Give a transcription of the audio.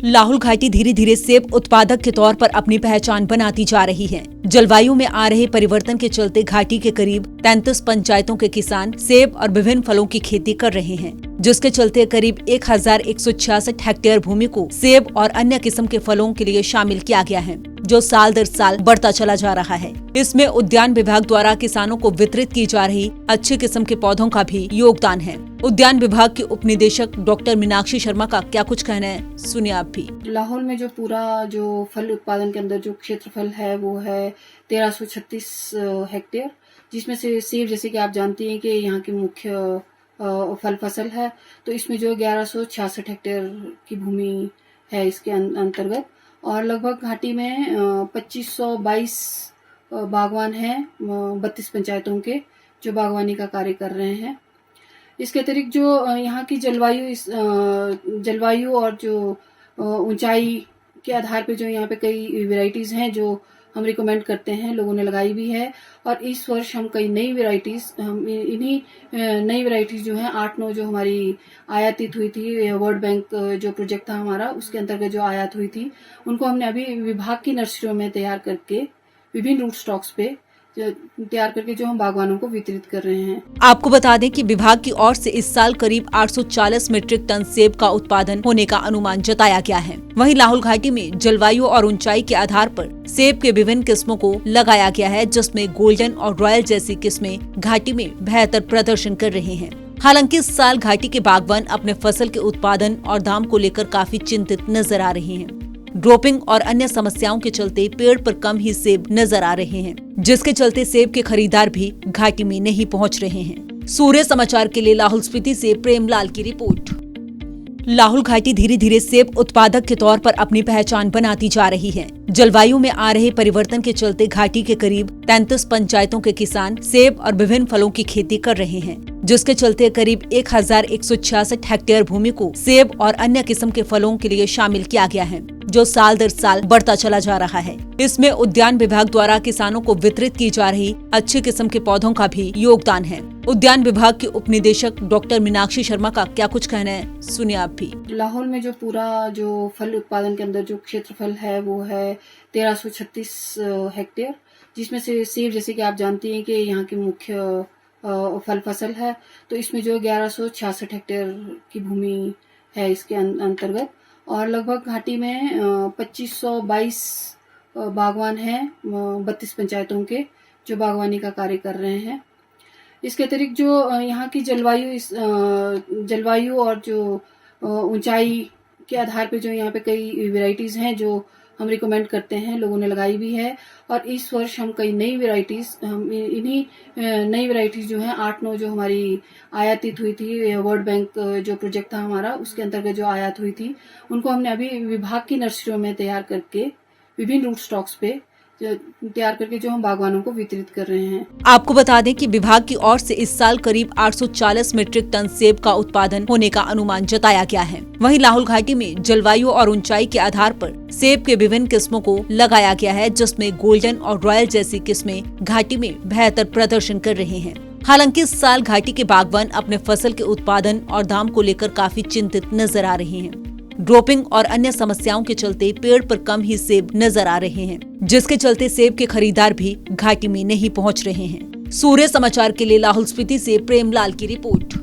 लाहौल घाटी धीरे धीरे सेब उत्पादक के तौर पर अपनी पहचान बनाती जा रही है। जलवायु में आ रहे परिवर्तन के चलते घाटी के करीब 33 पंचायतों के किसान सेब और विभिन्न फलों की खेती कर रहे हैं, जिसके चलते करीब 1166 हेक्टेयर भूमि को सेब और अन्य किस्म के फलों के लिए शामिल किया गया है, जो साल दर साल बढ़ता चला जा रहा है। इसमें उद्यान विभाग द्वारा किसानों को वितरित की जा रही अच्छी किस्म के पौधों का भी योगदान है। उद्यान विभाग की उप निदेशक डॉक्टर मीनाक्षी शर्मा का क्या कुछ कहना है, सुनिए आप भी। लाहौल में जो पूरा जो फल उत्पादन के अंदर जो क्षेत्रफल है वो है 1336 हेक्टेयर, जिसमें से सेब, जैसे कि आप जानती हैं कि यहाँ की मुख्य फल फसल है, तो इसमें जो 1166 हेक्टेयर की भूमि है इसके अंतर्गत, और लगभग घाटी में 2522 बागवान हैं 32 पंचायतों के, जो बागवानी का कार्य कर रहे हैं। इसके अतिरिक्त जो यहाँ की जलवायु और जो ऊंचाई के आधार पे जो यहाँ पे कई वैरायटीज हैं जो हम रिकमेंड करते हैं, लोगों ने लगाई भी है। और इस वर्ष हम कई नई वैरायटीज, हम इन्हीं नई वैरायटीज जो हैं 8-9 जो हमारी आयातित हुई थी, वर्ल्ड बैंक जो प्रोजेक्ट था हमारा, उसके अंतर्गत जो आयात हुई थी, उनको हमने अभी विभाग की नर्सरियों में तैयार करके विभिन्न रूट स्टॉक्स पे तैयार करके जो हम बागवानों को वितरित कर रहे हैं। आपको बता दें कि विभाग की ओर से इस साल करीब 840 मीट्रिक टन सेब का उत्पादन होने का अनुमान जताया गया है। वहीं लाहौल घाटी में जलवायु और ऊंचाई के आधार पर सेब के विभिन्न किस्मों को लगाया गया है, जिसमें गोल्डन और रॉयल जैसी किस्में घाटी में बेहतर प्रदर्शन कर रहे हैं। हालांकि इस साल घाटी के बागवान अपने फसल के उत्पादन और दाम को लेकर काफी चिंतित नजर आ रहे हैं। ड्रॉपिंग और अन्य समस्याओं के चलते पेड़ पर कम ही सेब नजर आ रहे हैं, जिसके चलते सेब के खरीदार भी घाटी में नहीं पहुंच रहे हैं। सूर्य समाचार के लिए लाहौल स्पीति से प्रेमलाल की रिपोर्ट। लाहौल घाटी धीरे धीरे सेब उत्पादक के तौर पर अपनी पहचान बनाती जा रही है। जलवायु में आ रहे परिवर्तन के चलते घाटी के करीब 33 पंचायतों के किसान सेब और विभिन्न फलों की खेती कर रहे हैं, जिसके चलते करीब 1166 हेक्टेयर भूमि को सेब और अन्य किस्म के फलों के लिए शामिल किया गया है, जो साल दर साल बढ़ता चला जा रहा है। इसमें उद्यान विभाग द्वारा किसानों को वितरित की जा रही अच्छी किस्म के पौधों का भी योगदान है। उद्यान विभाग की उप निदेशक डॉक्टर मीनाक्षी शर्मा का क्या कुछ कहना है, सुनिए आप भी। लाहौल में जो पूरा जो फल उत्पादन के अंदर जो क्षेत्रफल है वो है 1336 हेक्टेयर, जिसमें से सेब, जैसे कि आप जानती हैं कि यहाँ की मुख्य फल फसल है, तो इसमें जो 1166 हेक्टेयर की भूमि है इसके अंतर्गत, और लगभग घाटी में 2522 बागवान हैं 32 पंचायतों के, जो बागवानी का कार्य कर रहे हैं। इसके अतिरिक्त जो यहाँ की जलवायु और जो ऊंचाई के आधार पे जो यहाँ पे कई वैरायटीज हैं जो हम रिकमेंड करते हैं, लोगों ने लगाई भी है। और इस वर्ष हम कई नई वैरायटीज, हम इन्हीं नई वैरायटीज जो हैं 8-9 जो हमारी आयातित हुई थी, वर्ल्ड बैंक जो प्रोजेक्ट था हमारा, उसके अंतर्गत जो आयात हुई थी, उनको हमने अभी विभाग की नर्सरियों में तैयार करके विभिन्न रूट स्टॉक्स पे तैयार करके जो हम बागवानों को वितरित कर रहे हैं। आपको बता दें कि विभाग की ओर से इस साल करीब 840 मीट्रिक टन सेब का उत्पादन होने का अनुमान जताया गया है। वहीं लाहौल घाटी में जलवायु और ऊंचाई के आधार पर सेब के विभिन्न किस्मों को लगाया गया है, जिसमें गोल्डन और रॉयल जैसी किस्में घाटी में बेहतर प्रदर्शन कर रहे हैं। हालांकि इस साल घाटी के बागवान अपने फसल के उत्पादन और दाम को लेकर काफी चिंतित नजर आ रहे हैं। ड्रॉपिंग और अन्य समस्याओं के चलते पेड़ पर कम ही सेब नजर आ रहे हैं, जिसके चलते सेब के खरीदार भी घाटी में नहीं पहुंच रहे हैं। सूर्य समाचार के लिए लाहौल स्पीति से प्रेमलाल की रिपोर्ट।